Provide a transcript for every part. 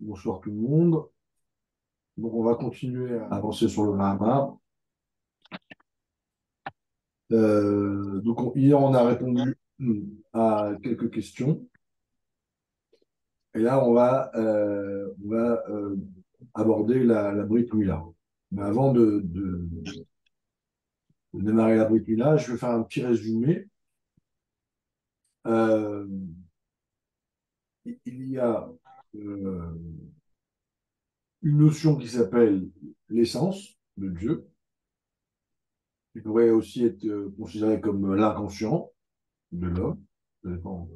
Bonsoir tout le monde. Donc, on va continuer à avancer sur le Mahamar. Hier, on a répondu à quelques questions. Et là, on va aborder la Brit Mila. Mais avant de démarrer la Brit Mila, je vais faire un petit résumé. Euh, il y a euh, une notion qui s'appelle l'essence de Dieu, qui pourrait aussi être considérée comme l'inconscient de l'homme. Ça dépend.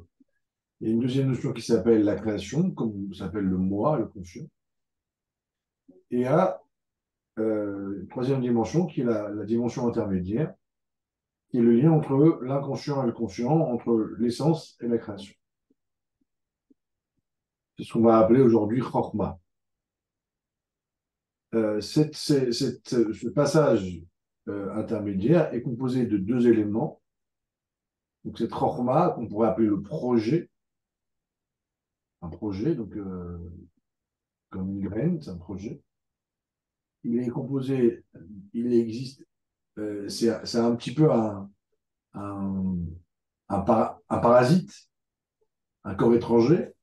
Il y a une deuxième notion qui s'appelle la création, comme s'appelle le moi, le conscient. Et il y a une troisième dimension qui est la dimension intermédiaire, qui est le lien entre l'inconscient et le conscient, entre l'essence et la création. C'est ce qu'on va appeler aujourd'hui Chorma. Ce passage intermédiaire est composé de deux éléments. Donc cette Chorma, qu'on pourrait appeler le projet, un projet, donc comme une graine, c'est un projet. Il est composé, il existe, c'est un petit peu un, un parasite, un corps étranger,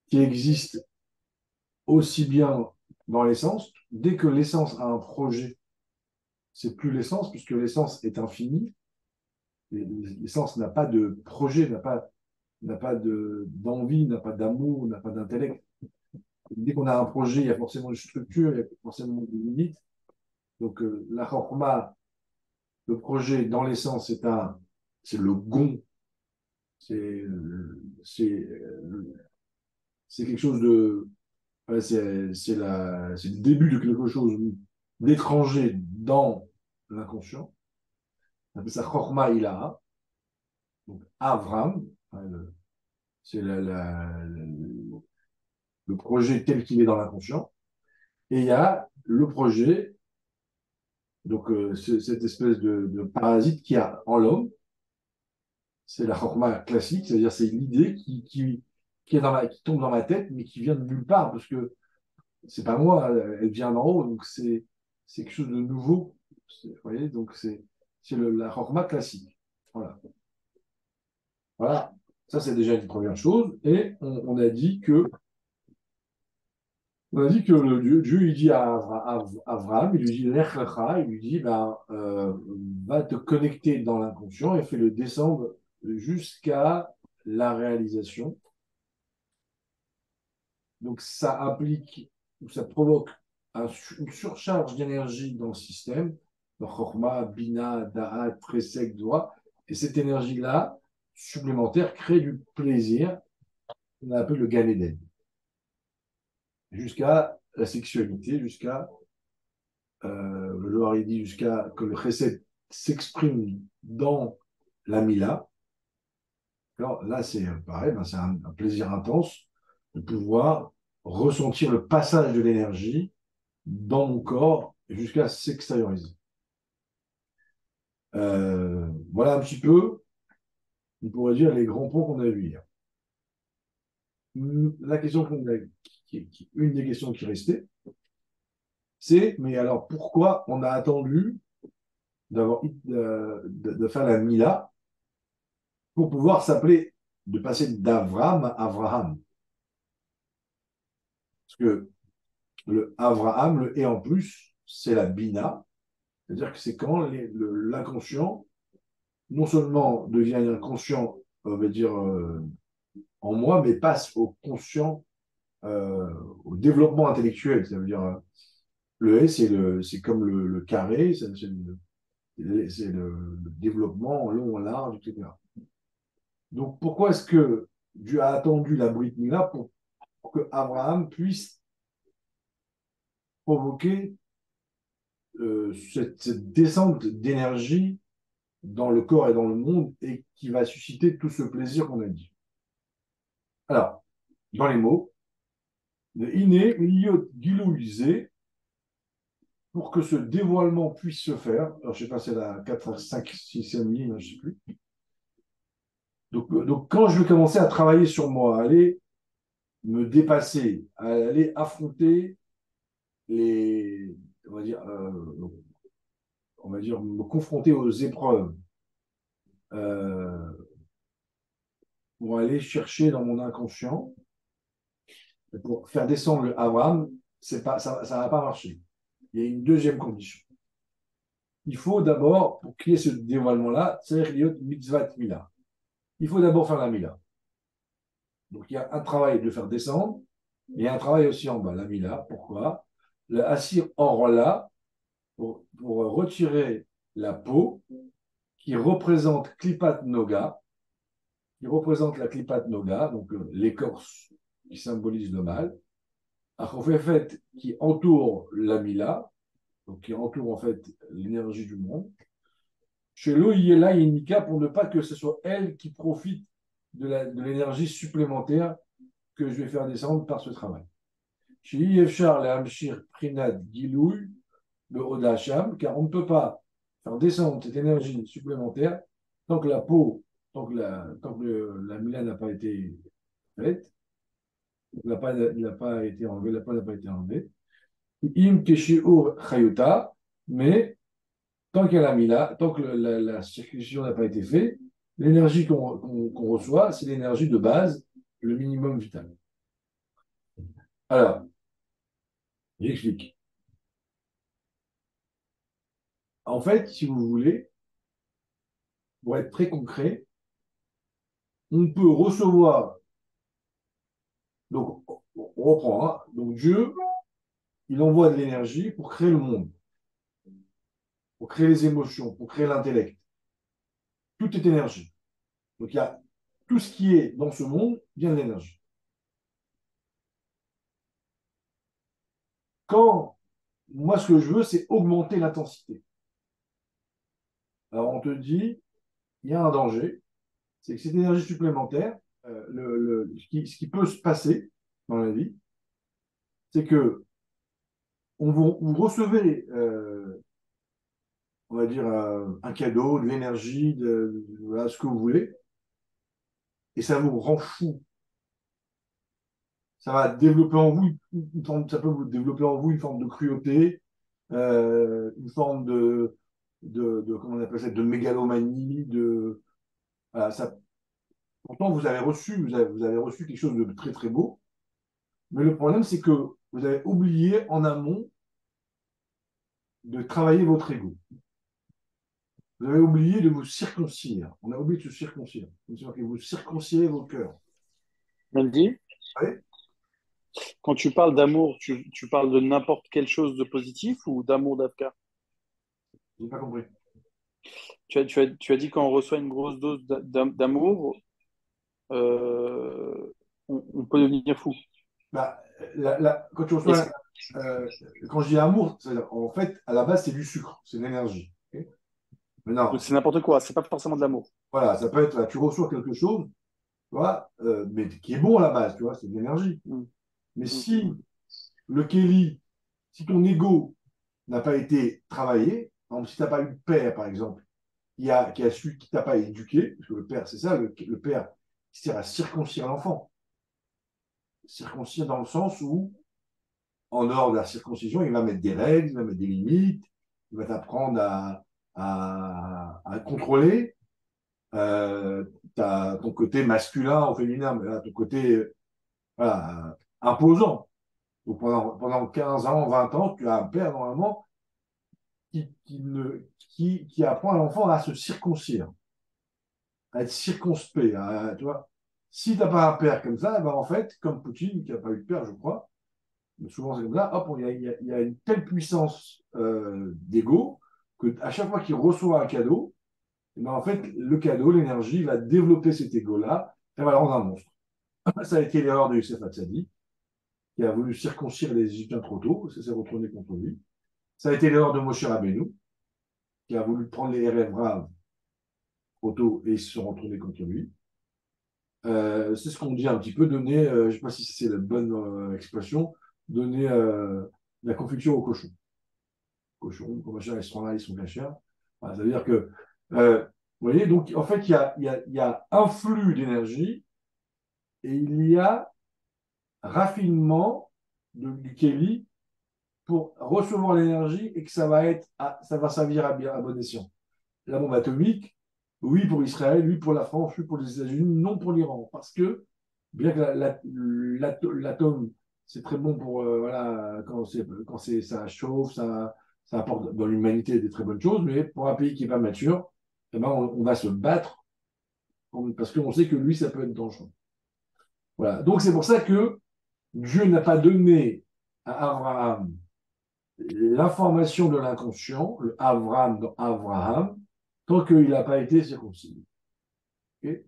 qui existe aussi bien dans l'essence. Dès que l'essence a un projet, c'est plus l'essence, puisque l'essence est infinie. L'essence n'a pas de projet, n'a pas d'envie, n'a pas d'amour, n'a pas d'intellect. Dès qu'on a un projet, il y a forcément une structure, il y a forcément des limites. Donc, la chorma, le projet dans l'essence, c'est le gon, c'est c'est c'est quelque chose de. Ouais, c'est le début de quelque chose d'étranger dans l'inconscient. On appelle ça Chorma Ilaha, donc Avram. Hein, c'est le projet tel qu'il est dans l'inconscient. Et il y a le projet, donc cette espèce de parasite qu'il y a en l'homme. C'est la Chorma classique, c'est-à-dire c'est l'idée qui est qui tombe dans ma tête, mais qui vient de nulle part, parce que c'est pas moi, elle vient d'en haut, donc c'est quelque chose de nouveau. Vous voyez, donc c'est la Chorma classique. Voilà. Voilà. Ça, c'est déjà une première chose. Et on a dit que Dieu il dit à Abraham, il lui dit Lech lecha, il lui dit ben, va te connecter dans l'inconscient et fais-le descendre jusqu'à la réalisation. Donc ça implique, ou ça provoque une surcharge d'énergie dans le système, dans Chorma, Bina, Da'at, Tresek, Dwa, et cette énergie-là, supplémentaire, crée du plaisir, qu'on appelle le Gan Eden, jusqu'à la sexualité, jusqu'à, le Zohar il dit, jusqu'à que le Chesed s'exprime dans la Mila. Alors là, c'est pareil, ben, c'est un plaisir intense de pouvoir ressentir le passage de l'énergie dans mon corps jusqu'à s'extérioriser. Voilà un petit peu, on pourrait dire, les grands points qu'on a vus hier. La question qu'on a, une des questions qui restait, c'est, mais alors pourquoi on a attendu de faire la Mila pour pouvoir s'appeler, de passer d'Avram à Avraham? Parce que le Avraham, le et en plus, c'est la Bina, c'est-à-dire que c'est quand l'inconscient non seulement devient inconscient, on va dire, en moi, mais passe au conscient, au développement intellectuel. Ça veut dire, le S, c'est comme le carré, c'est le développement en long, en large, etc. Donc, pourquoi est-ce que Dieu a attendu la Brit Mila pour que Abraham puisse provoquer cette descente d'énergie dans le corps et dans le monde et qui va susciter tout ce plaisir qu'on a dit? Alors, dans les mots, de Iné, Liot, Gilouisé, pour que ce dévoilement puisse se faire. Alors, je sais pas, c'est la 4, 5, 6 ligne, je ne sais plus. Donc, quand je vais commencer à travailler sur moi, aller me dépasser, à aller affronter les, on va dire, me confronter aux épreuves, euh, pour aller chercher dans mon inconscient, pour faire descendre le Abraham, c'est pas, ça va pas marcher. Il y a une deuxième condition. Il faut d'abord, pour qu'il y ait ce dévoilement-là, c'est-à-dire mitzvah mila. Il faut d'abord faire la mila. Donc il y a un travail de faire descendre, et un travail aussi en bas, la mila. Pourquoi? Le assir orla, pour retirer la peau qui représente Klipat Noga, qui représente la Klipat Noga, donc l'écorce qui symbolise le mal, fait qui entoure la Mila, donc qui entoure en fait l'énergie du monde. Chez Loïela et Nika, pour ne pas que ce soit elle qui profite de l'énergie supplémentaire que je vais faire descendre par ce travail. Chez Yefchar, le Hamshir, Prinad, Gilouy, le Odacham, car on ne peut pas faire descendre cette énergie supplémentaire tant que la peau, tant que la Mila n'a pas été faite, n'a pas été enlevé, la peau n'a pas été enlevée. Im Keshiur Chayuta, mais tant qu'elle a mis là, tant que la circulation n'a pas été faite, l'énergie qu'on reçoit, c'est l'énergie de base, le minimum vital. Alors, j'explique. En fait, si vous voulez, pour être très concret, on peut recevoir, donc on reprend, hein, donc Dieu, il envoie de l'énergie pour créer le monde, pour créer les émotions, pour créer l'intellect. Tout est énergie. Donc il y a tout ce qui est dans ce monde vient de l'énergie. Quand moi, ce que je veux, c'est augmenter l'intensité. Alors on te dit, il y a un danger, c'est que cette énergie supplémentaire, ce qui peut se passer dans la vie, c'est que vous recevez, on va dire, un cadeau, de l'énergie, voilà, ce que vous voulez, et ça vous rend fou. Ça va développer en vous, ça peut vous développer en vous une forme de cruauté, une forme comment on appelle ça, de mégalomanie, voilà, pourtant vous avez reçu quelque chose de très très beau, mais le problème c'est que vous avez oublié en amont de travailler votre ego. Vous avez oublié de vous circoncire. On a oublié de se circoncire. C'est-à-dire que vous circoncirez vos cœurs. Mandy, Oui, quand tu parles d'amour, tu parles de n'importe quelle chose de positif ou d'amour d'Afka? j'ai pas compris. Tu as dit quand on reçoit une grosse dose d'amour, on peut devenir fou. Bah, quand tu Est-ce reçois, que euh, quand je dis amour, en fait, à la base, c'est du sucre, c'est de l'énergie. Ok. donc Maintenant, c'est n'importe quoi, c'est pas forcément de l'amour. voilà, ça peut être, là, tu reçois quelque chose, tu vois, mais qui est bon à la base, tu vois, c'est de l'énergie. Mm, Mais mm, si mm. le Kelly, si ton ego n'a pas été travaillé, par exemple, si tu n'as pas eu de père, par exemple, qui t'a pas éduqué, parce que le père, c'est ça, le père qui sert à circoncire l'enfant. Circoncire dans le sens où, en dehors de la circoncision, il va mettre des règles, il va mettre des limites, il va t'apprendre à contrôler ton côté masculin ou féminin, mais là, ton côté voilà, imposant. Donc pendant 15 ans, 20 ans, tu as un père, normalement, qui apprend à l'enfant à se circoncire, à être circonspect. Tu vois. Si tu n'as pas un père comme ça, ben en fait, comme Poutine, qui n'a pas eu de père, je crois, mais souvent c'est comme ça, hop, il y a une telle puissance d'ego que à chaque fois qu'il reçoit un cadeau, eh ben, en fait, le cadeau, l'énergie, va développer cet ego-là et va le rendre un monstre. Ça a été l'erreur de Youssef Hatzadi, qui a voulu circoncire les Égyptiens trop tôt, ça s'est retourné contre lui. Ça a été l'erreur de Moshe Rabbeinu, qui a voulu prendre les rêves braves trop tôt et ils se sont retournés contre lui. C'est ce qu'on dit un petit peu, donner, je ne sais pas si c'est la bonne expression, donner la confiture au cochon. Cochon, comme machin, ils sont là, ils sont bien chers. Voilà, ça veut dire que, vous voyez, donc en fait, il y a un flux d'énergie et il y a raffinement du Keli pour recevoir l'énergie et que ça va servir à bon escient. La bombe atomique, oui pour Israël, oui pour la France, oui pour les États-Unis, non pour l'Iran. Parce que, bien que l'atome, c'est très bon pour, voilà, ça chauffe, ça apporte dans l'humanité des très bonnes choses, mais pour un pays qui n'est pas mature, eh ben, on va se battre parce qu'on sait que lui, ça peut être dangereux. Voilà. Donc c'est pour ça que Dieu n'a pas donné à Abraham l'information de l'inconscient, le Abraham dans Abraham, tant qu'il n'a pas été circoncis. Et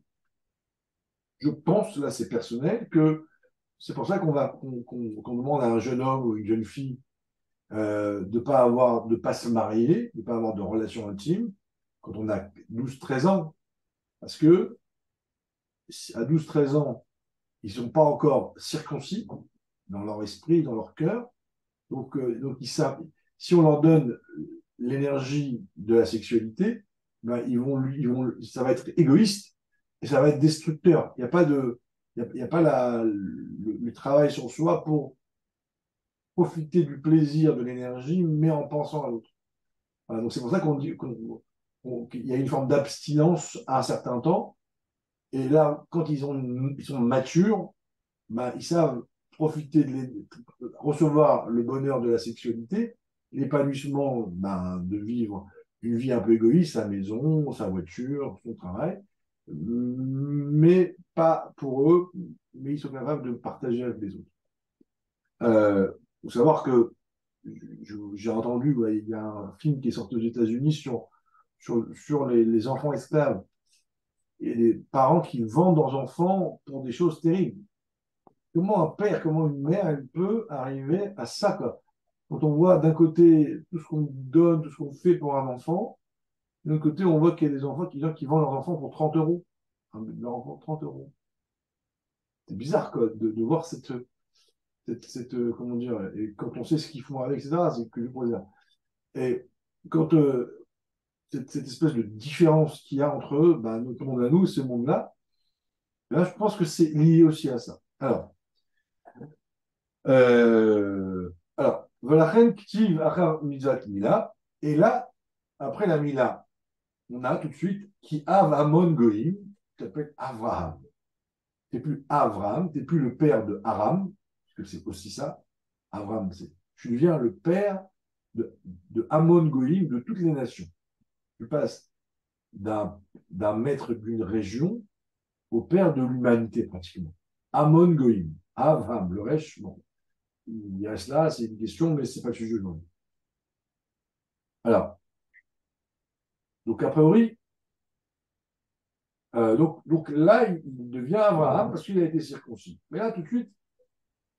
je pense, là c'est personnel, que c'est pour ça qu'on demande à un jeune homme ou une jeune fille de pas se marier, de pas avoir de relation intime quand on a 12-13 ans. Parce que à 12-13 ans, ils ne sont pas encore circoncis dans leur esprit, dans leur cœur. Donc ils savent, si on leur donne l'énergie de la sexualité, ben, ça va être égoïste et ça va être destructeur. Il n'y a pas il y a pas le travail sur soi pour profiter du plaisir de l'énergie, mais en pensant à l'autre. Voilà, donc c'est pour ça qu'il y a une forme d'abstinence à un certain temps. Et là, quand ils sont matures, ben, ils savent profiter recevoir le bonheur de la sexualité, l'épanouissement ben, de vivre une vie un peu égoïste, sa maison, sa voiture, son travail, mais pas pour eux, mais ils sont capables de partager avec les autres. Faut savoir que j'ai entendu, ouais, il y a un film qui est sorti aux États-Unis sur les enfants esclaves et les parents qui vendent leurs enfants pour des choses terribles. Comment un père, comment une mère, elle peut arriver à ça, quoi. Quand on voit d'un côté tout ce qu'on donne, tout ce qu'on fait pour un enfant, de l'autre côté, on voit qu'il y a des enfants qui vendent leurs enfants pour 30 euros. Leur enfant, 30 euros. C'est bizarre, quoi, de voir comment dire, et quand on sait ce qu'ils font avec, etc., c'est que je pourrais dire. Et quand cette espèce de différence qu'il y a entre eux, ben, notre monde à nous et ce monde-là, là, je pense que c'est lié aussi à ça. Alors, Velachen Ktiv Achar Mitzvah Mila. Et là, après la Mila, on a tout de suite qui Avamon Goïm, qui s'appelle Avraham. Tu n'es plus Avraham, tu n'es plus le père de Aram, parce que c'est aussi ça. Avraham, tu deviens le père de Amon Goïm, de toutes les nations. Tu passes d'un maître d'une région au père de l'humanité, pratiquement. Amon Goïm, Avraham, le reste, bon. Il reste là, c'est une question, mais ce n'est pas le sujet aujourd'hui. Alors, donc a priori, donc là, il devient Abraham parce qu'il a été circoncis. Mais là, tout de suite,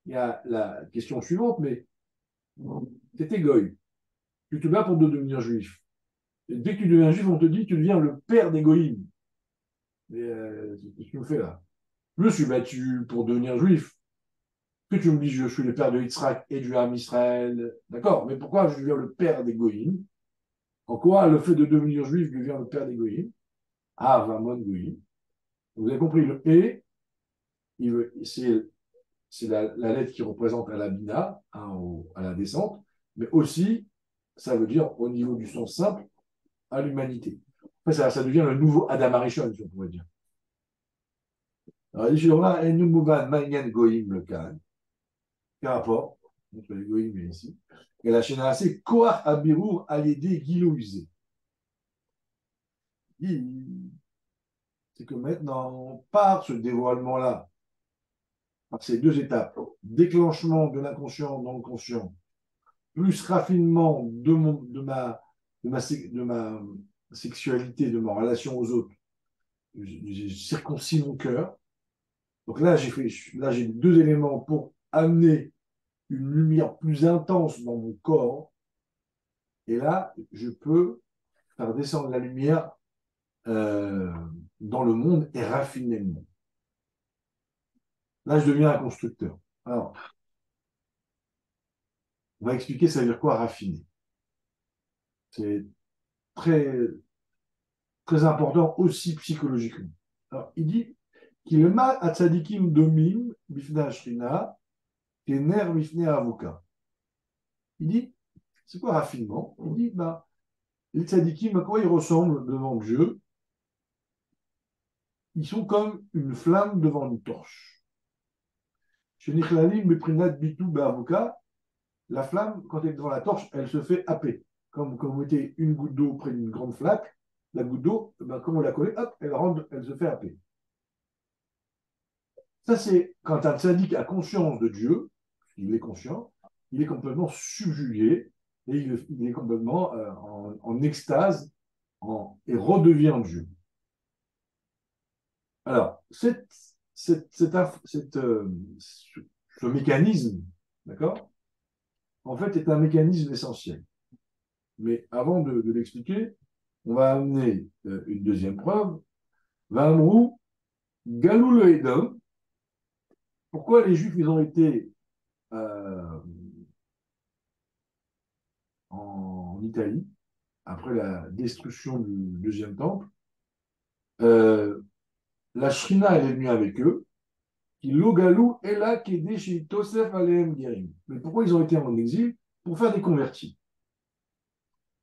il y a la question suivante, mais tu étais goy, tu te bats pour devenir juif. Et dès que tu deviens juif, on te dit tu deviens le père des goïms. Mais qu'est-ce que tu me fais là? Je me suis battu pour devenir juif. Que tu me dis je suis le père de Yitzhak et du Ham Israël, d'accord, mais pourquoi je deviens le père des goïms? En quoi le fait de devenir juif devient le père des goïms? Ah, Vamon goïm. Vous avez compris, le et, c'est la lettre qui représente à la bina, hein, à la descente, mais aussi, ça veut dire, au niveau du sens simple, à l'humanité. Après, ça devient le nouveau Adam Arishon, si on pourrait dire. Alors, il dit, Goïm le Khan. Quel rapport entre les Goïm et ici? Et la chaîne assez Koach Abirur Aliédé Gilouisé. C'est que maintenant, par ce dévoilement-là, par ces deux étapes, déclenchement de l'inconscient dans le conscient, plus raffinement de ma sexualité, de ma relation aux autres, j'ai circoncis mon cœur. Donc là, j'ai deux éléments pour amener une lumière plus intense dans mon corps. Et là, je peux faire descendre la lumière euh, dans le monde et raffiner le monde. Là, je deviens un constructeur. Alors, on va expliquer ça veut dire quoi raffiner. C'est très, très important aussi psychologiquement. Alors, il dit qu'il ma atzadikim domim bifna shrina Kener Mifne Avoka. Il dit, c'est quoi raffinement? Il dit, ben, les tzadikim, à quoi ils ressemblent devant Dieu? Ils sont comme une flamme devant une torche. Chez Nichlalim, Beprinat Bitou Be'avoka, la flamme, quand elle est devant la torche, elle se fait happer. Comme quand vous mettez une goutte d'eau près d'une grande flaque, la goutte d'eau, ben, comme on la colle, hop, elle se fait happer. Ça, c'est quand un tzaddik a conscience de Dieu, il est conscient, il est complètement subjugué et il est complètement en extase et redevient Dieu. Alors, ce mécanisme, d'accord, en fait, est un mécanisme essentiel. Mais avant de l'expliquer, on va amener une deuxième preuve. Vamrou, Galou le Edom. Pourquoi les Juifs ils ont été euh, en Italie après la destruction du deuxième temple? euh, La Shrina, elle est venue avec eux. Qui Logalou est là qui est déchet Tosef Aleem Guérim. Mais pourquoi ils ont été en exil? Pour faire des convertis.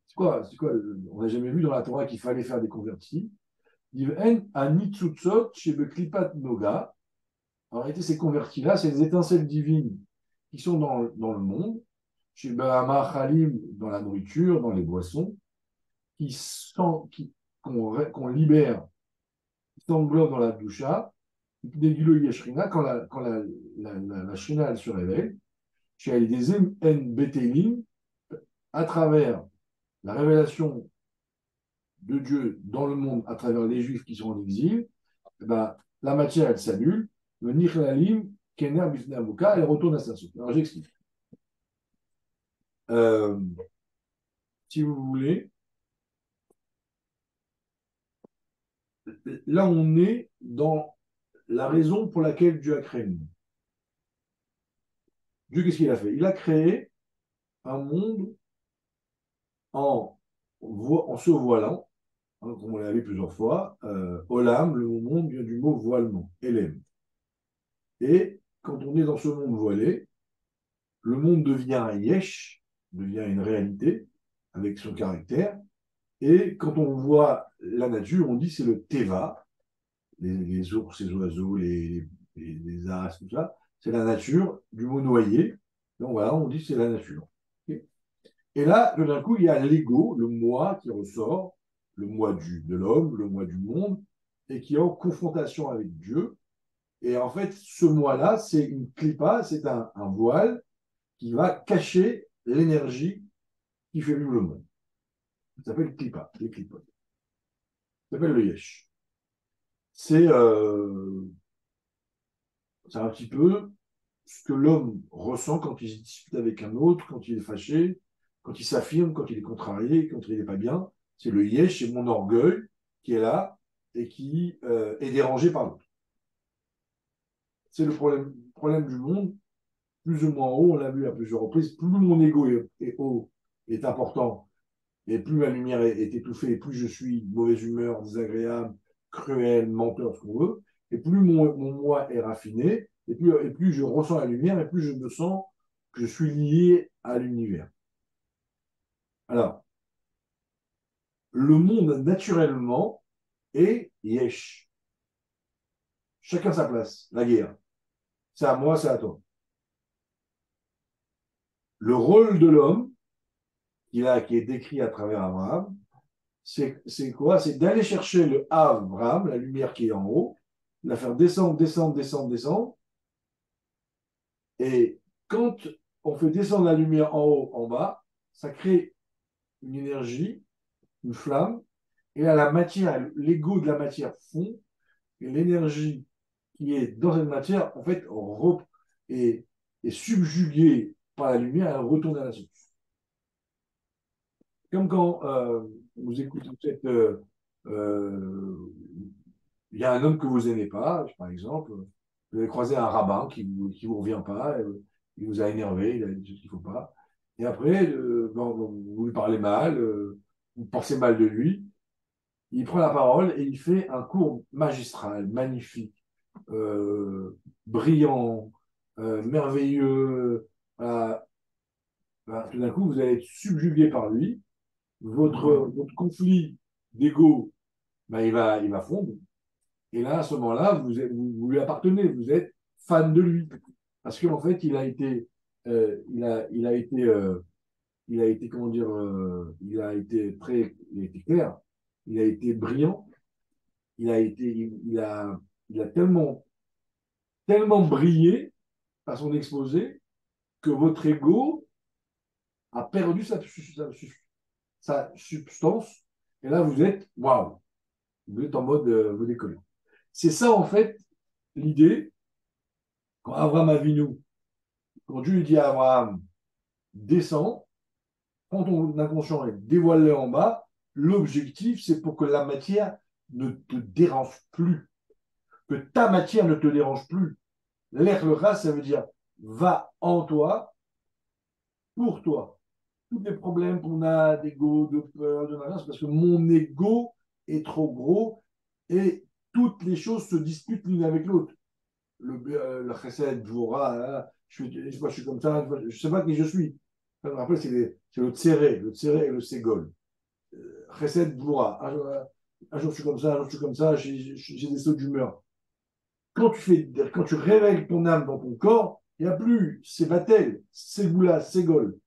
C'est quoi? On n'a jamais vu dans la Torah qu'il fallait faire des convertis. En Anitsutsot chez Beklipat Noga. En réalité, ces convertis-là, c'est des étincelles divines qui sont dans le monde, chez Bahama Khalim, dans la nourriture, dans les boissons, qu'on libère, qui s'englobent dans la doucha, des Yeshrina, la Shrina elle se révèle, chez des En Betelim, à travers la révélation de Dieu dans le monde, à travers les Juifs qui sont en exil, eh ben, la matière, elle s'annule, le Nichlalim, Kener Bifne Avoka, elle retourne à sa source. Alors j'explique. Euh, si vous voulez, là on est dans la raison pour laquelle Dieu a créé le monde. Dieu, qu'est-ce qu'il a fait? Il a créé un monde en, en se voilant, hein, comme on l'a vu plusieurs fois. Olam, le mot monde vient du mot voilement, Elem. Et quand on est dans ce monde voilé, le monde devient un yesh, devient une réalité avec son caractère. Et quand on voit la nature, on dit c'est le teva, les ours, les oiseaux, les as, tout ça. C'est la nature du mot noyer. Donc voilà, on dit c'est la nature. Okay. Et là, tout d'un coup, il y a l'ego, le moi qui ressort, le moi de l'homme, le moi du monde, et qui est en confrontation avec Dieu. Et en fait, ce moi-là, c'est une clipa, c'est un voile qui va cacher l'énergie qui fait vivre le monde. Ça s'appelle clipa, les clipotes. Ça s'appelle le yesh. C'est un petit peu ce que l'homme ressent quand il discute avec un autre, quand il est fâché, quand il s'affirme, quand il est contrarié, quand il n'est pas bien. C'est le yesh, c'est mon orgueil qui est là et qui est dérangé par l'autre. C'est le problème du monde, plus ou moins haut, on l'a vu à plusieurs reprises, plus mon ego est haut, est important, et plus ma lumière est étouffée, plus je suis de mauvaise humeur, désagréable, cruel, menteur, ce qu'on veut, et plus mon moi est raffiné, et plus je ressens la lumière, et plus je me sens que je suis lié à l'univers. Alors, le monde, naturellement, est yesh. Chacun sa place, la guerre. C'est à moi, c'est à toi. Le rôle de l'homme, qui est décrit à travers Abraham, c'est quoi? C'est d'aller chercher le Abraham, la lumière qui est en haut, la faire descendre, descendre, descendre, descendre. Et quand on fait descendre la lumière en haut, en bas, ça crée une énergie, une flamme. Et là, la matière, l'ego de la matière fond, et l'énergie qui est dans cette matière, en fait, est, est subjuguée par la lumière, elle retourne à la source. Comme quand vous écoutez peut-être, il y a un homme que vous n'aimez pas, par exemple, vous avez croisé un rabbin qui vous revient pas, il vous a énervé, il a dit des choses qu'il ne faut pas. Et après, vous lui parlez mal, vous pensez mal de lui, il prend la parole et il fait un cours magistral, magnifique, brillant, merveilleux. Voilà. Voilà. Tout d'un coup, vous allez être subjugué par lui. Votre conflit d'ego, ben, il va fondre. Et là, à ce moment-là, vous lui appartenez, vous êtes fan de lui. Parce qu'en fait, il a été, comment dire, il a été clair, il a été brillant, il a été, il a tellement brillé par son exposé que votre ego a perdu sa substance. Et là, vous êtes, waouh, vous êtes en mode, vous décollez. C'est ça, en fait, l'idée, quand Abraham Avinu, quand Dieu lui dit à Abraham, descends, prends ton inconscient et dévoile-le en bas, l'objectif, c'est pour que la matière ne te dérange plus, que ta matière ne te dérange plus. L'air, le ras, ça veut dire va en toi, pour toi. Tous les problèmes qu'on a d'ego, de peur, de machin, c'est parce que mon ego est trop gros et toutes les choses se disputent l'une avec l'autre. Le chesed, Dvorah, hein, je suis comme ça, je ne sais pas qui je suis. Je me rappelle, c'est le tséré et le ségol. Chesed, Dvorah. Un jour je suis comme ça, un jour je suis comme ça, j'ai des sauts d'humeur. Quand tu réveilles ton âme dans ton corps, il n'y a plus, c'est Vatel, c'est Goula, c'est Gol.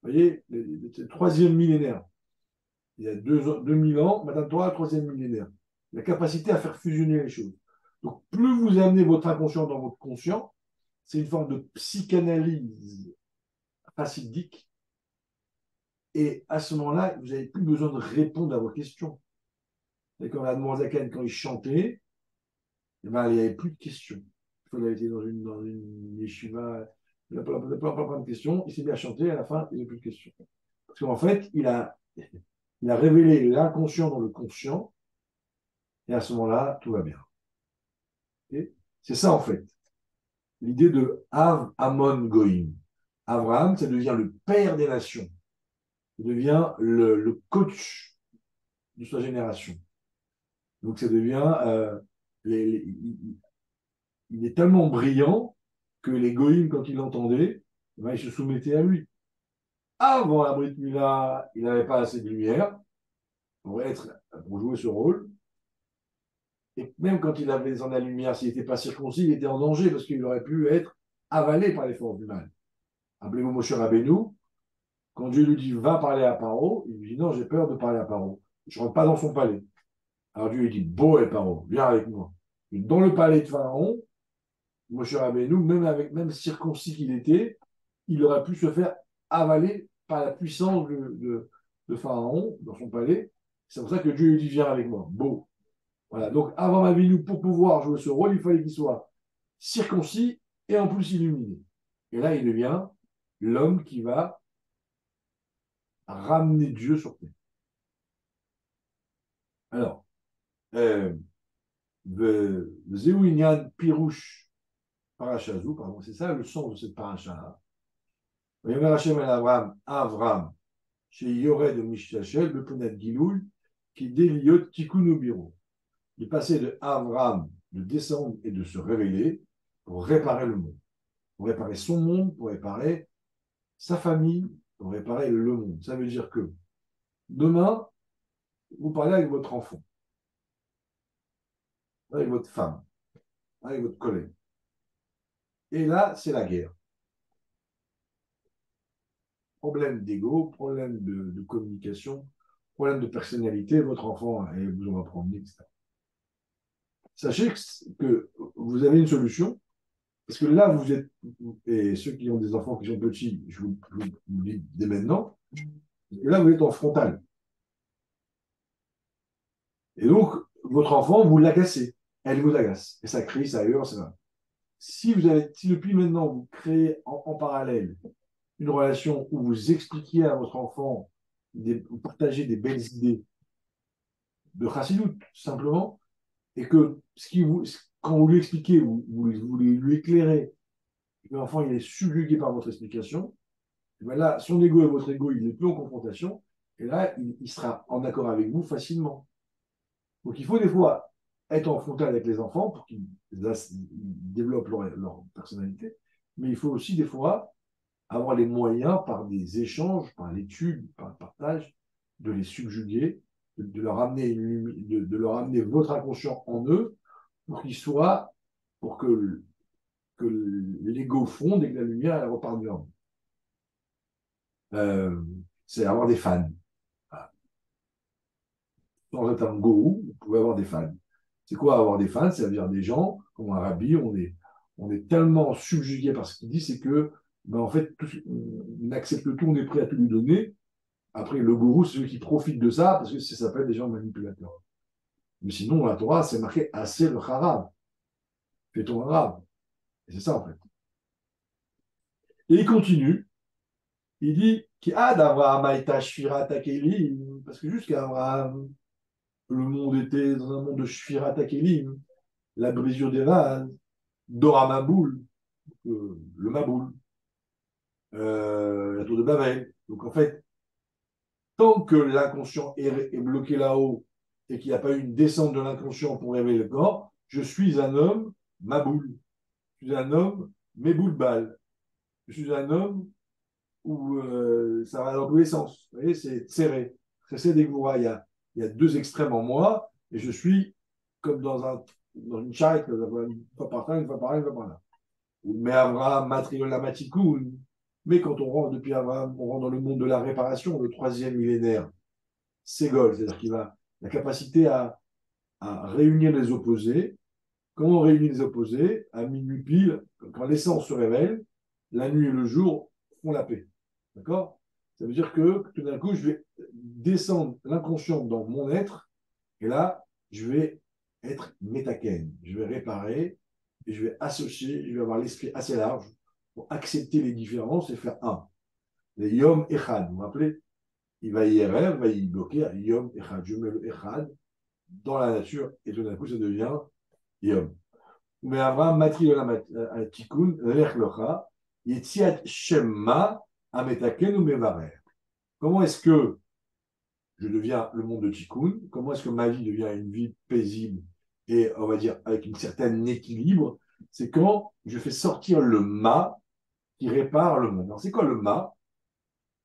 Vous voyez, le troisième millénaire. Il y a 2000 ans, Madame Torah, troisième millénaire. La capacité à faire fusionner les choses. Donc, plus vous amenez votre inconscient dans votre conscient, c'est une forme de psychanalyse chassidique. Et à ce moment-là, vous n'avez plus besoin de répondre à vos questions. Et quand la Zaken, quand il chantait, eh ben, il n'y avait plus de questions. Il avait été dans une yeshiva, il n'a pas de questions, il s'est mis à chanter, à la fin, il n'y a plus de questions. Parce qu'en fait, il a révélé l'inconscient dans le conscient, et à ce moment-là, tout va bien. Okay, c'est ça, en fait, l'idée de Av Amon Goïm. Abraham, ça devient le père des nations, ça devient le coach de sa génération. Donc, ça devient, il est tellement brillant que les Goïms, quand ils l'entendaient, ben, ils se soumettaient à lui. Avant la Brit Mila, il n'avait pas assez de lumière pour jouer ce rôle. Et même quand il avait besoin de la lumière, s'il n'était pas circoncis, il était en danger parce qu'il aurait pu être avalé par les forces du mal. Appelez-vous Moshe Rabbeinu. Quand Dieu lui dit va parler à Paro, il lui dit non, j'ai peur de parler à Paro. Je ne rentre pas dans son palais. Alors Dieu lui dit Bo et Paro, viens avec moi. Et dans le palais de Pharaon, Moshe Rabbeinu, même circoncis qu'il était, il aurait pu se faire avaler par la puissance de Pharaon dans son palais. C'est pour ça que Dieu lui dit viens avec moi. Beau. Voilà. Donc, avant Avinu, pour pouvoir jouer ce rôle, il fallait qu'il soit circoncis et en plus illuminé. Et là, il devient l'homme qui va ramener Dieu sur terre. Alors, Zéouinian Pirouche Parachazou, pardon, c'est ça le sens de cette paracha. Yomer Hashem el Avram, chez Yored de Mishtachel, le Penat Giloul, qui déliot Tikkun Biro. Il passait de Avram de descendre et de se révéler pour réparer le monde. Pour réparer son monde, pour réparer sa famille, pour réparer le monde. Ça veut dire que demain, vous parlez avec votre enfant, avec votre femme, avec votre collègue. Et là, c'est la guerre. Problème d'ego, problème de communication, problème de personnalité, votre enfant, et vous en apprendre, etc. Sachez que vous avez une solution, parce que là, vous êtes, et ceux qui ont des enfants qui sont petits, je vous le dis dès maintenant, là, vous êtes en frontal. Et donc, votre enfant, vous l'agacez. Elle vous agace. Et ça crie, ça hurle, ça. Si depuis maintenant, vous créez en parallèle une relation où vous expliquez à votre enfant, vous partagez des belles idées de chassidoute, simplement, et que quand vous lui expliquez, vous lui éclairez, que l'enfant il est subjugué par votre explication, et bien là, son ego et votre ego, il n'est plus en confrontation, et là, il sera en accord avec vous facilement. Donc, il faut des fois être en frontal avec les enfants pour qu'ils développent leur personnalité. mais il faut aussi des fois avoir les moyens par des échanges, par l'étude, par le partage, de les subjuguer, de leur amener de leur amener votre inconscient en eux pour qu'ils soient, pour que l'ego fonde et que la lumière elle reparte de l'homme. Euh, c'est avoir des fans. Sans être un gourou, vous pouvez avoir des fans. C'est quoi avoir des fans? C'est-à-dire des gens, comme un rabbi, on est tellement subjugué par ce qu'il dit, c'est que, ben, en fait, on accepte tout, on est prêt à tout lui donner. Après, le gourou, c'est celui qui profite de ça, parce que ça s'appelle des gens manipulateurs. Mais sinon, la Torah, c'est marqué assez le harab. Fais ton harab. Et c'est ça, en fait. Et il continue. Il dit, qui a d'Avraham Aïta Shfirat Akelim, parce que jusqu'à Abraham, le monde était dans un monde de Shfirat Akelim, la brisure des vases, Dora Maboul, le Maboul, la tour de Babel. Donc en fait, tant que l'inconscient est bloqué là-haut et qu'il n'y a pas eu une descente de l'inconscient pour réveiller le corps, je suis un homme Maboul. Je suis un homme Méboulbal. Je suis un homme où ça va dans tous les sens. Vous voyez, c'est serré. C'est des il y a deux extrêmes en moi et je suis comme dans une charrette, une fois par là, une fois par là, une fois par là. Mais Abraham, Matriola Matikoun. Mais quand on rentre depuis Abraham, on rentre dans le monde de la réparation, le troisième millénaire, Ségol, c'est-à-dire qu'il a la capacité à réunir les opposés. Comment on réunit les opposés? À minuit pile, quand l'essence se révèle, la nuit et le jour font la paix. D'accord? Ça veut dire que tout d'un coup, je vais descendre l'inconscient dans mon être, et là, je vais être métaken. Je vais réparer, et je vais associer, je vais avoir l'esprit assez large pour accepter les différences et faire un. Les yom echad, vous vous rappelez? Il va y errer, il va y bloquer, yom echad. Je mets le echad dans la nature, et tout d'un coup, ça devient yom. Mais Abraham matri de la tikkun, lech locha, yetziat shemma, ametaken ou mevarer. Comment est-ce que je deviens le monde de Tikkun? Comment est-ce que ma vie devient une vie paisible et, on va dire, avec une certaine équilibre? C'est quand je fais sortir le ma qui répare le monde. Alors, c'est quoi le ma?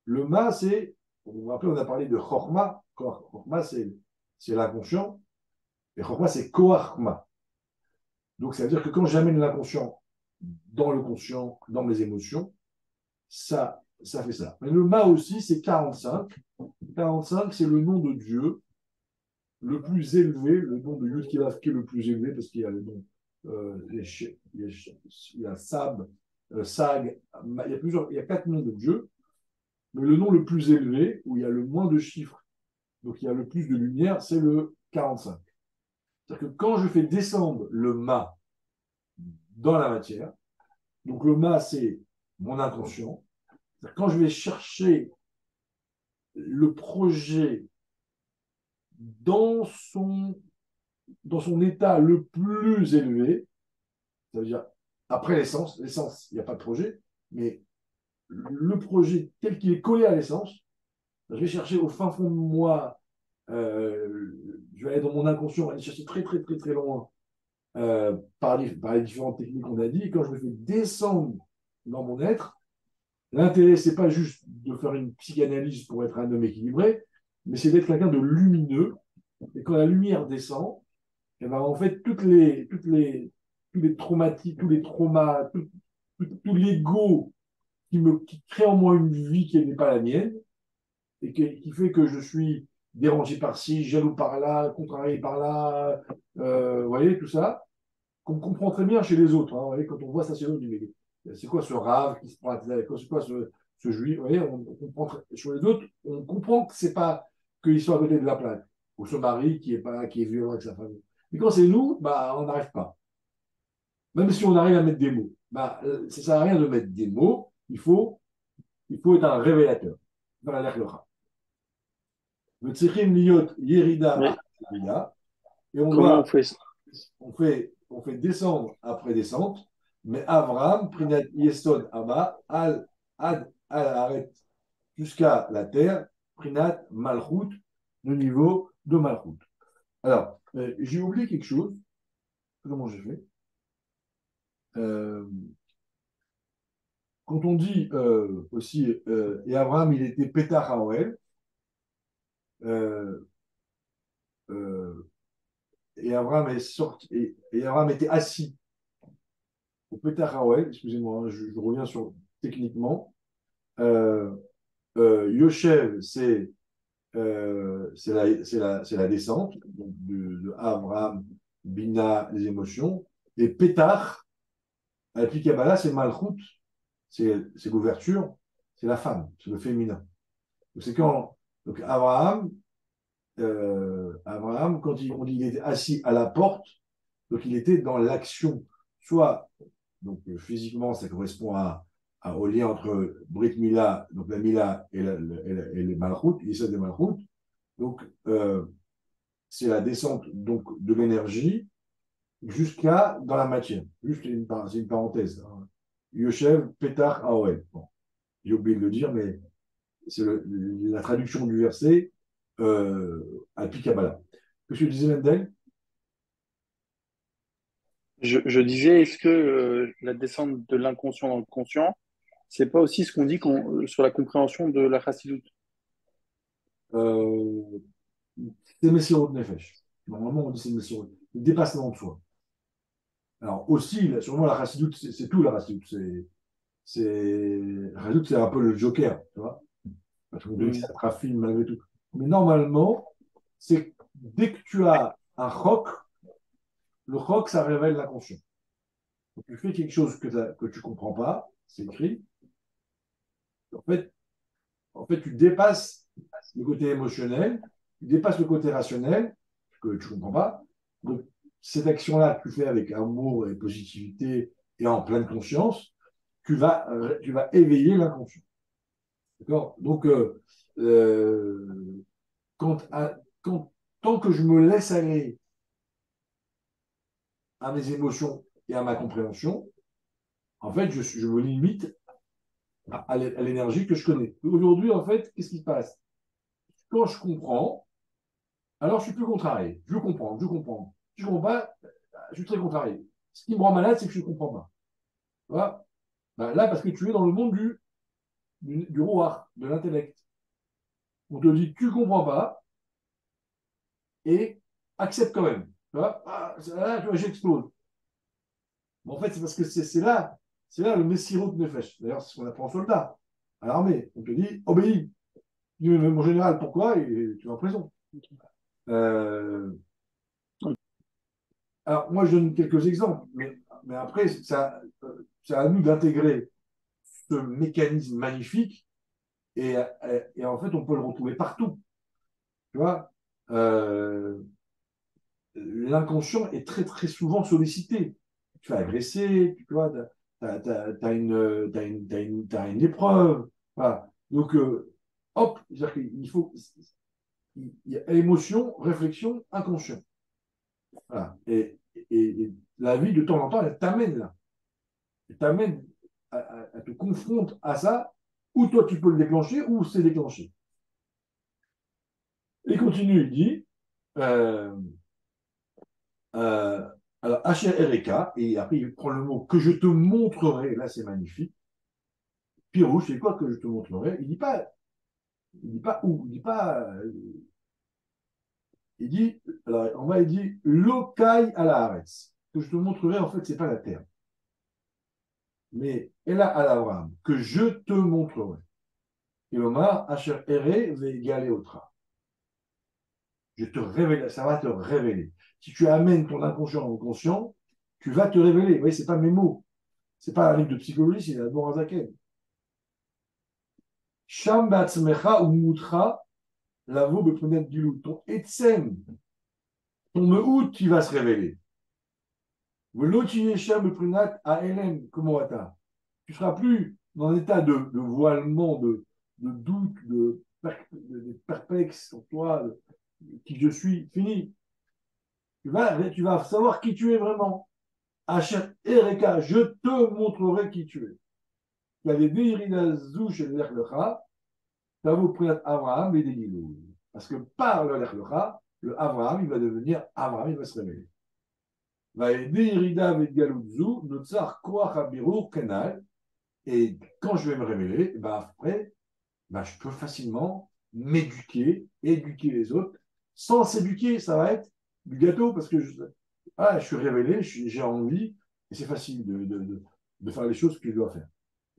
Le ma, c'est, vous vous rappelez, on a parlé de chorma. Chorma, c'est l'inconscient. Et chorma, c'est koachma. Donc, ça veut dire que quand j'amène l'inconscient dans le conscient, dans mes émotions, ça fait ça. Mais le ma aussi, c'est 45. 45, c'est le nom de Dieu le plus élevé, le nom de Yud Kilav qui est le plus élevé, parce qu'il y a le nom, il y a Sab, Sag, il y a 4 noms de Dieu, mais le nom le plus élevé, où il y a le moins de chiffres, donc il y a le plus de lumière, c'est le 45. C'est-à-dire que quand je fais descendre le Ma dans la matière, donc le Ma, c'est mon inconscient, quand je vais chercher le projet dans son, dans son état le plus élevé, ça veut dire, après l'essence, il n'y a pas de projet, mais le projet tel qu'il est collé à l'essence, je vais chercher au fin fond de moi, je vais aller dans mon inconscient, aller chercher très, très, très, très loin par les différentes techniques qu'on a dit, et quand je me fais descendre dans mon être, l'intérêt, c'est pas juste de faire une psychanalyse pour être un homme équilibré, mais c'est d'être quelqu'un de lumineux, et quand la lumière descend, et ben en fait, tous les traumatismes, tous les traumas, tout l'ego qui crée en moi une vie qui n'est pas la mienne et qui fait que je suis dérangé par ci, jaloux par là, contrarié par là, vous voyez, tout ça, qu'on comprend très bien chez les autres. Hein, vous voyez, quand on voit ça chez les autres, on dit, mais c'est quoi ce rave qui se prend la tête avec, c'est quoi ce juif, vous voyez, on comprend chez les autres, on comprend que c'est pas qu'ils sont à côté de la plaque, ou ce mari qui est violent avec sa famille. Mais quand c'est nous, bah, on n'arrive pas. Même si on arrive à mettre des mots, bah, ça ne sert à rien de mettre des mots, il faut être un révélateur. Dans la Lechlecha. Le tzrichim liyot yerida Mais yerida, et on comment doit, on fait ça? on fait descendre après descente, mais Abraham, prinat yesod Abba, al aret, jusqu'à la terre, prinat malchut, le niveau de malchut. Alors, j'ai oublié quelque chose. Comment j'ai fait? quand on dit aussi, et Abraham, il était Pétach Haoel, euh, euh, et Abraham est sorti, et Abraham était assis au Pétach Haoel, excusez-moi, hein, je reviens sur techniquement. Euh, Yoshev, c'est la descente donc de Abraham, Bina, les émotions, et Pétach, avec Kabbalah, c'est Malchut, c'est l'ouverture, c'est la femme, c'est le féminin. Donc, c'est quand donc Abraham, quand on dit qu'il était assis à la porte, donc il était dans l'action. Soit, donc physiquement, ça correspond au lien entre Brit Mila, donc la Mila et les Malchut, l'Issa des Malchut. Donc, c'est la descente donc, de l'énergie jusqu'à dans la matière. C'est une parenthèse. Hein. Yoshev, Petar, Aoel. Bon, j'ai oublié de le dire, mais c'est la traduction du verset à Kabbalah. Qu'est-ce que disait Mendel? Je disais, est-ce que la descente de l'inconscient dans le conscient, c'est pas aussi ce qu'on dit sur la compréhension de la chassidoute? Euh, c'est Messirot Nefesh. Normalement, on dit c'est Messirot. Le dépassement de soi. Alors aussi, sûrement la chassidoute, c'est tout la chassidoute. La chassidoute, c'est un peu le joker, tu vois. Parce qu'on dit que Hmm. ça raffine malgré tout. Mais normalement, c'est dès que tu as un choc, le choc, ça révèle l'inconscient. Donc, tu fais quelque chose que tu ne comprends pas, c'est écrit. En fait, tu dépasses le côté émotionnel, tu dépasses le côté rationnel, que tu ne comprends pas. Donc, cette action-là que tu fais avec amour et positivité et en pleine conscience, tu vas éveiller l'inconscient. D'accord. Donc, quand, quand, tant que je me laisse aller à mes émotions et à ma compréhension, en fait, je me limite à l'énergie que je connais. Aujourd'hui, en fait, qu'est-ce qui se passe? Quand je comprends, alors je suis plus contrarié. Je comprends, je comprends. Si je comprends pas, je suis très contrarié. Ce qui me rend malade, c'est que je ne comprends pas. Tu vois. Ben là, parce que tu es dans le monde du roi, de l'intellect. On te dit, tu ne comprends pas et accepte quand même. Tu vois, là, tu vois, j'explose. Mais en fait, c'est parce que c'est là le Messirut Nefesh. D'ailleurs, c'est ce qu'on apprend aux soldats, à l'armée. On te dit, obéis. Tu dis, mais mon général, pourquoi? Et tu vas en prison. Euh, alors, moi, je donne quelques exemples, mais après, c'est à nous d'intégrer ce mécanisme magnifique et en fait, on peut le retrouver partout. Tu vois, l'inconscient est très, très souvent sollicité. Tu fais agresser, tu vois, t'as une épreuve. Voilà. Donc, hop, c'est-à-dire qu'il faut, il y a émotion, réflexion, inconscient. Voilà. Et la vie, de temps en temps, elle t'amène là. Elle t'amène à te confronter à ça, ou toi tu peux le déclencher, ou c'est déclenché. Il continue, il dit, euh, euh, alors, HR Ereka, et après il prend le mot que je te montrerai, là c'est magnifique. Pirouche, c'est quoi que je te montrerai? Il dit pas où, il dit pas, il dit, alors en bas il dit, lokai à la Haaretz. Que je te montrerai, en fait, c'est pas la terre. Mais elle a à l'Abraham, que je te montrerai. Et Omar, HR Ere, égaler Otra. Je te révèle, ça va te révéler. Si tu amènes ton inconscient au conscient, tu vas te révéler. Vous voyez, c'est pas mes mots. C'est pas un livre de psychologie, c'est la Borazaken. Sham ba'atzmecha ou mutra lavo beponet gilou. Ton etsem, ton mehout, qui va se révéler. Velotiesham beprenat a elem, comment va tu seras plus dans un état de voilement, de doute, de perplexe sur toi, qui je suis, fini. Tu vas savoir qui tu es vraiment. Hachem Ereka, je te montrerai qui tu es. Il y a des Deirina chez l'Echlecha, ça vous prête Abraham et des Nilou. Parce que par le Lechlecha, le Abraham, il va devenir Abraham, il va se révéler. Va aider Irida avec Galoudzu, notre tsar Koach Abirur Kenal, Et quand je vais me révéler, ben après, ben je peux facilement m'éduquer, éduquer les autres, sans s'éduquer, ça va être du gâteau, parce que je suis révélé, j'ai envie, et c'est facile de faire les choses que je dois faire.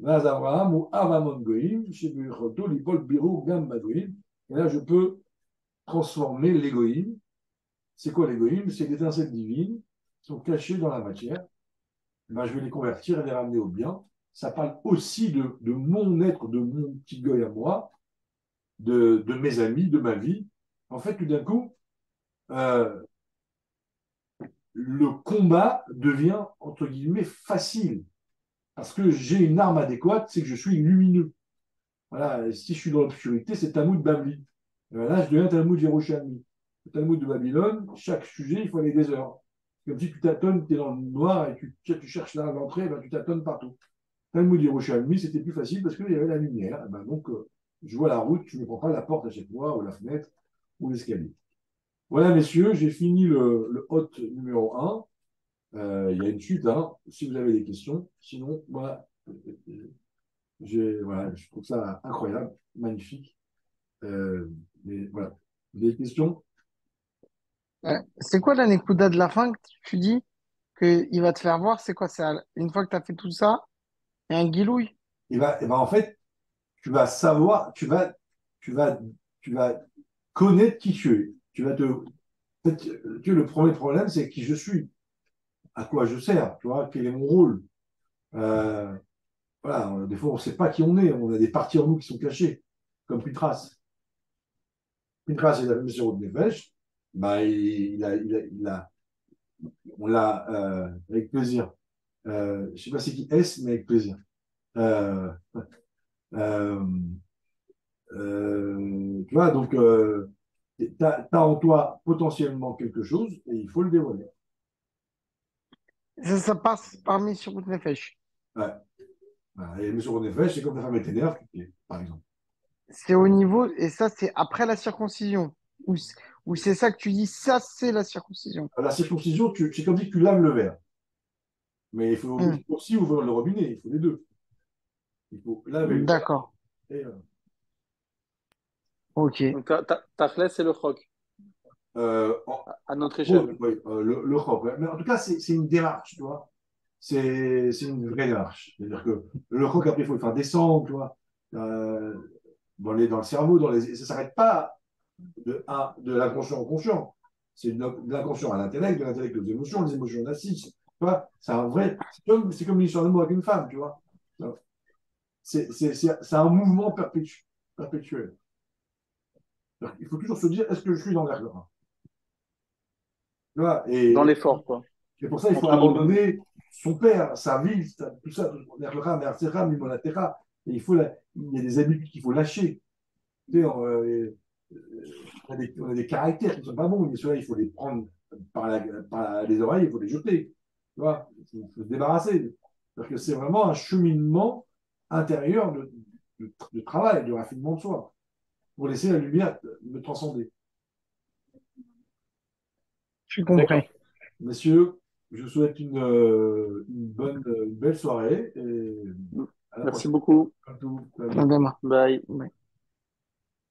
Vaz Abraham ou Avamon Goïm, chez Birchoto, Lipol, Birou, Gam Badoïm. Et là, je peux transformer l'égoïme. C'est quoi l'égoïme? C'est les étincelles divines qui sont cachées dans la matière. Ben, je vais les convertir et les ramener au bien. Ça parle aussi de mon être, de mon petit goy à moi, de mes amis, de ma vie. En fait, tout d'un coup, euh, le combat devient, entre guillemets, facile. Parce que j'ai une arme adéquate, c'est que je suis lumineux. Voilà, si je suis dans l'obscurité, c'est Talmud Babli. Là, je deviens Talmud Yerushalmi. Le Talmud de Babylone, chaque sujet, il faut aller des heures. Comme si tu tâtonnes, tu es dans le noir et tu cherches là l'entrée, ben, tu tâtonnes partout. Talmud Yerushalmi, c'était plus facile parce qu'il y avait la lumière. Ben, donc, je vois la route, je ne prends pas la porte à chaque fois, ou la fenêtre, ou l'escalier. Voilà, messieurs, j'ai fini le hôte numéro un. Il y a une suite, hein, si vous avez des questions. Sinon, voilà, voilà, je trouve ça incroyable, magnifique. Mais voilà, des questions. C'est quoi la Nekuda de la fin que tu dis qu'il va te faire voir? C'est quoi? Une fois que tu as fait tout ça, il y a un guilouille. Et ben, en fait, tu vas savoir, tu vas, tu vas connaître qui tu es. En fait, le premier problème, c'est qui je suis, à quoi je sers, tu vois, quel est mon rôle. Euh, voilà, des fois, on ne sait pas qui on est. On a des parties en nous qui sont cachées, comme Pitras. Pitras, il a fait sur Nefesh, bah, on l'a avec plaisir. Je ne sais pas c'est qui est, mais avec plaisir. Euh, euh, Tu vois, donc, tu as en toi potentiellement quelque chose et il faut le dévoiler. Ça passe par Mishrout Nefesh. Ouais. Voilà. Et sur Nefesh, c'est comme ta femme est énerve, par exemple. C'est au niveau, et ça, c'est après la circoncision. Ou c'est ça que tu dis, ça, c'est la circoncision. À la circoncision, c'est comme si tu laves le verre. Mais il Hmm, faut aussi ouvrir le robinet, il faut les deux. Il faut laver le verre. d'accord. Et, Ok. Donc, Tachlès, c'est le choc, en à notre gros, échelle. oui, le robe. Ouais. Mais en tout cas, c'est une démarche, tu vois. C'est une vraie démarche. C'est-à-dire que le rock, après, il faut le faire descendre, tu vois, euh, dans le cerveau, et ça ne s'arrête pas de l'inconscient au conscient. C'est de l'inconscient à l'intellect, de l'intellect aux émotions, les émotions à Tu vois, c'est un vrai. C'est comme une histoire d'amour avec une femme, tu vois. C'est un mouvement perpétuel. Il faut toujours se dire est-ce que je suis dans l'air là. Tu vois, Dans et l'effort, quoi, c'est pour ça qu'il faut entre guillemets. abandonner son père, sa vie, tout ça, et il y a des habitudes qu'il faut lâcher. Tu sais, on a des caractères qui ne sont pas bons, mais ceux-là, il faut les prendre les oreilles, il faut les jeter. Tu vois, faut se débarrasser. Parce que c'est vraiment un cheminement intérieur de travail, de raffinement de soi, pour laisser la lumière me transcender. Je suis compris. Messieurs, je vous souhaite une belle soirée et à la Merci prochaine. beaucoup. À tout. À demain. Bye. Ouais.